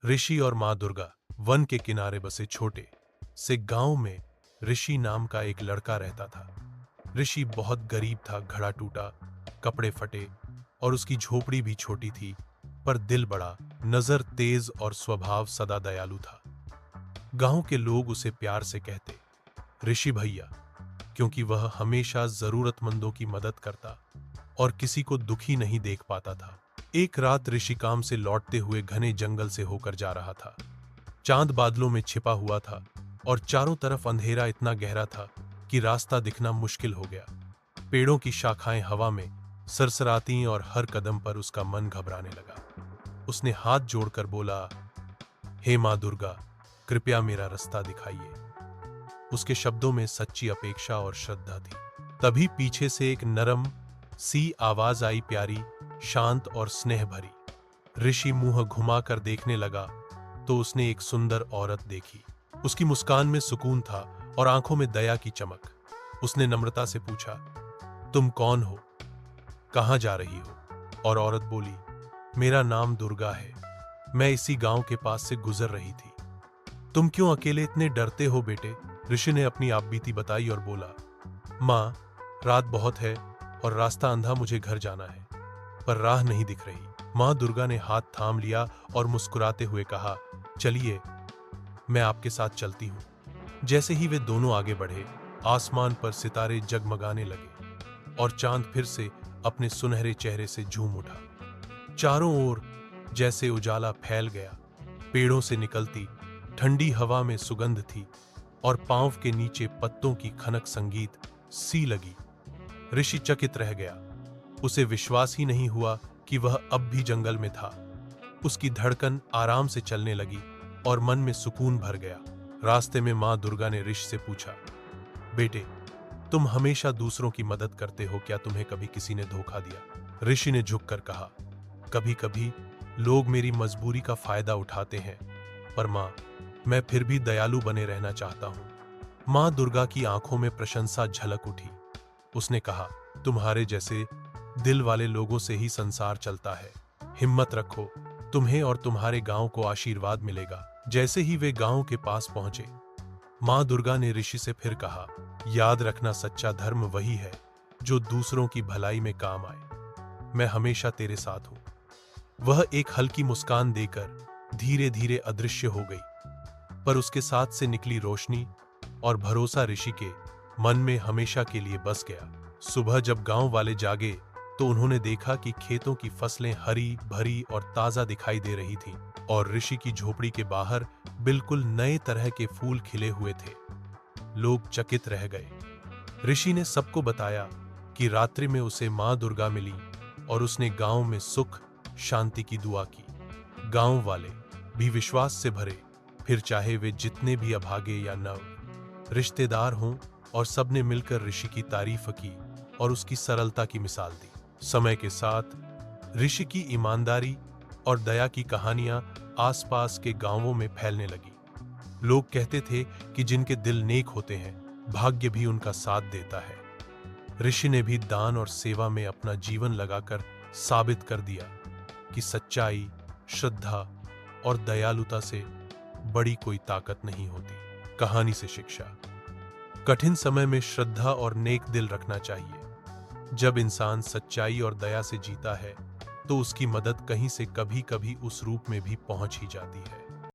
ऋषि और माँ दुर्गा। वन के किनारे बसे छोटे से गांव में ऋषि नाम का एक लड़का रहता था। ऋषि बहुत गरीब था, घड़ा टूटा, कपड़े फटे और उसकी झोपड़ी भी छोटी थी, पर दिल बड़ा, नजर तेज और स्वभाव सदा दयालु था। गांव के लोग उसे प्यार से कहते ऋषि भैया, क्योंकि वह हमेशा जरूरतमंदों की मदद करता और किसी को दुखी नहीं देख पाता था। एक रात ऋषि काम से लौटते हुए घने जंगल से होकर जा रहा था। चांद बादलों में छिपा हुआ था और चारों तरफ अंधेरा इतना गहरा था कि रास्ता दिखना मुश्किल हो गया। पेड़ों की शाखाएं हवा में सरसराती और हर कदम पर उसका मन घबराने लगा। उसने हाथ जोड़कर बोला, हे माँ दुर्गा, कृपया मेरा रास्ता दिखाइए। उसके शब्दों में सच्ची अपेक्षा और श्रद्धा थी। तभी पीछे से एक नरम सी आवाज आई, प्यारी, शांत और स्नेह भरी। ऋषि मुंह घुमाकर देखने लगा तो उसने एक सुंदर औरत देखी। उसकी मुस्कान में सुकून था और आंखों में दया की चमक। उसने नम्रता से पूछा, तुम कौन हो, कहां जा रही हो? और औरत बोली, मेरा नाम दुर्गा है, मैं इसी गांव के पास से गुजर रही थी। तुम क्यों अकेले इतने डरते हो बेटे? ऋषि ने अपनी आपबीती बताई और बोला, माँ, रात बहुत है और रास्ता अंधा, मुझे घर जाना है, पर राह नहीं दिख रही। माँ दुर्गा ने हाथ थाम लिया और मुस्कुराते हुए कहा, चलिए, मैं आपके साथ चलती हूँ। जैसे ही वे दोनों आगे बढ़े, आसमान पर सितारे जगमगाने लगे और चांद फिर से अपने सुनहरे चेहरे से झूम उठा। चारों ओर जैसे उजाला फैल गया। पेड़ों से निकलती ठंडी हवा में सुगंध थी और पांव के नीचे पत्तों की खनक संगीत सी लगी। ऋषि चकित रह गया। उसे विश्वास ही नहीं हुआ कि वह अब भी जंगल में था। उसकी धड़कन आराम से चलने लगी और मन में सुकून भर गया। रास्ते में माँ दुर्गा ने ऋषि से पूछा, बेटे, तुम हमेशा दूसरों की मदद करते हो, क्या तुम्हें कभी किसी ने धोखा दिया? ऋषि ने झुककर कहा, कभी कभी लोग मेरी मजबूरी का फायदा उठाते हैं, पर माँ, मैं फिर भी दयालु बने रहना चाहता हूँ। माँ दुर्गा की आंखों में प्रशंसा झलक उठी। उसने कहा, तुम्हारे जैसे दिल वाले लोगों से ही संसार चलता है। हिम्मत रखो, तुम्हें और तुम्हारे गांव को आशीर्वाद मिलेगा। जैसे ही वे गांव के पास पहुंचे, माँ दुर्गा ने ऋषि से फिर कहा, याद रखना, सच्चा धर्म वही है जो दूसरों की भलाई में काम आए। मैं हमेशा तेरे साथ हूं। वह एक हल्की मुस्कान देकर धीरे धीरे अदृश्य हो गई, पर उसके साथ से निकली रोशनी और भरोसा ऋषि के मन में हमेशा के लिए बस गया। सुबह जब गांव वाले जागे तो उन्होंने देखा कि खेतों की फसलें हरी भरी और ताजा दिखाई दे रही थीं और ऋषि की झोपड़ी के बाहर बिल्कुल नए तरह के फूल खिले हुए थे। लोग चकित रह गए। ऋषि ने सबको बताया कि रात्रि में उसे माँ दुर्गा मिली और उसने गांव में सुख शांति की दुआ की। गांव वाले भी विश्वास से भरे, फिर चाहे वे जितने भी अभागे या नव रिश्तेदार हों, और सबने मिलकर ऋषि की तारीफ की और उसकी सरलता की मिसाल दी। समय के साथ ऋषि की ईमानदारी और दया की कहानियां आसपास के गांवों में फैलने लगी। लोग कहते थे कि जिनके दिल नेक होते हैं, भाग्य भी उनका साथ देता है। ऋषि ने भी दान और सेवा में अपना जीवन लगाकर साबित कर दिया कि सच्चाई, श्रद्धा और दयालुता से बड़ी कोई ताकत नहीं होती। कहानी से शिक्षा, कठिन समय में श्रद्धा और नेक दिल रखना चाहिए। जब इंसान सच्चाई और दया से जीता है तो उसकी मदद कहीं से कभी कभी उस रूप में भी पहुंच ही जाती है।